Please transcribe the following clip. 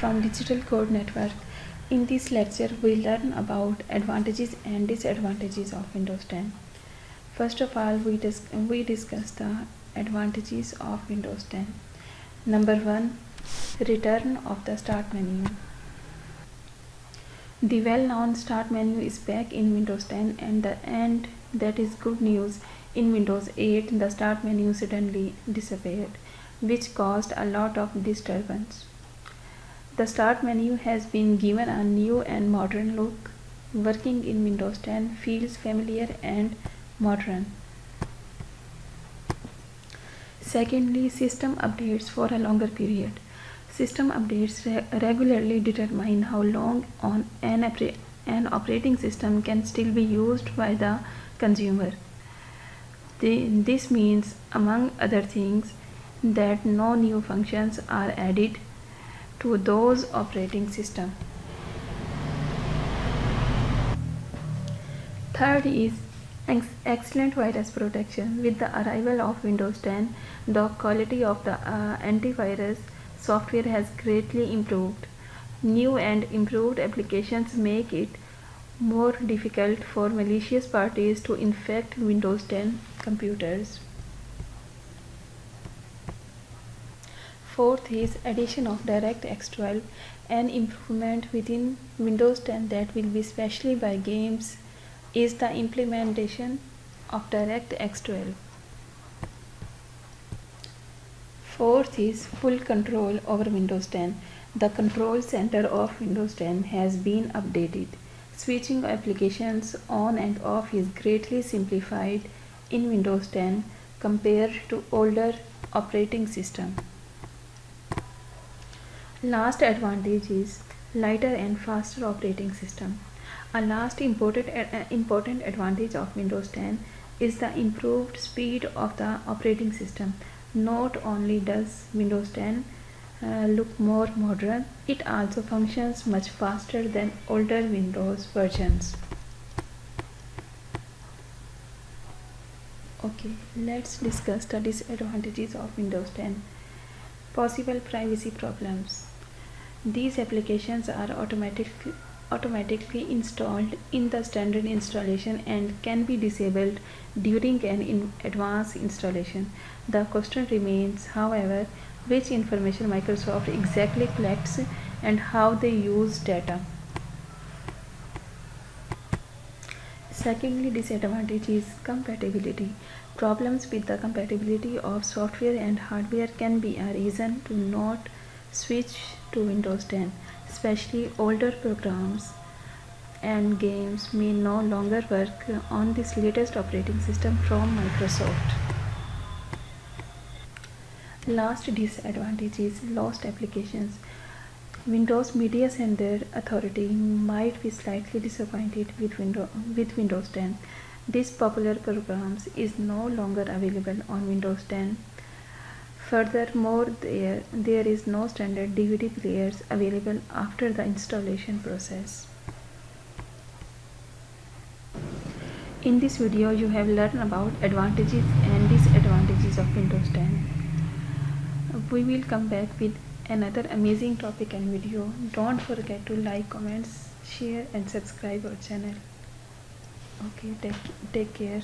from Digital Code Network. In this lecture, we learn about advantages and disadvantages of Windows 10. First of all, we discuss the advantages of Windows 10. Number 1. Return of the Start menu. The well-known Start menu is back in Windows 10 and that is good news. In Windows 8, the Start menu suddenly disappeared, which caused a lot of disturbance. The Start menu has been given a new and modern look. Working in Windows 10 feels familiar and modern. Secondly, system updates for a longer period. System updates regularly determine how long an operating system can still be used by the consumer. This means, among other things, that no new functions are added to those operating system. Third is excellent virus protection. With the arrival of Windows 10, the quality of the antivirus software has greatly improved. New and improved applications make it more difficult for malicious parties to infect Windows 10 computers. Fourth is addition of DirectX 12, an improvement within Windows 10 that will be specially by games is the implementation of DirectX 12. Fourth is full control over Windows 10. The control center of Windows 10 has been updated. Switching applications on and off is greatly simplified in Windows 10 compared to older operating system. Last advantage is lighter and faster operating system. A last important advantage of Windows 10 is the improved speed of the operating system. Not only does Windows 10 look more modern, it also functions much faster than older Windows versions. Okay, let's discuss the disadvantages of Windows 10. Possible privacy problems. These applications are automatically installed in the standard installation and can be disabled during an advanced installation. The question remains, however, which information Microsoft exactly collects and how they use data. Secondly, disadvantage is compatibility. Problems with the compatibility of software and hardware can be a reason to not switch to Windows 10, especially older programs and games may no longer work on this latest operating system from Microsoft. Last disadvantage is lost applications. Windows Media Center Authority might be slightly disappointed with Windows 10. This popular programs is no longer available on Windows 10. Furthermore, there is no standard DVD players available after the installation process. In this video, you have learned about advantages and disadvantages of Windows 10. We will come back with another amazing topic and video. Don't forget to like, comments, share and subscribe our channel. Okay, take care.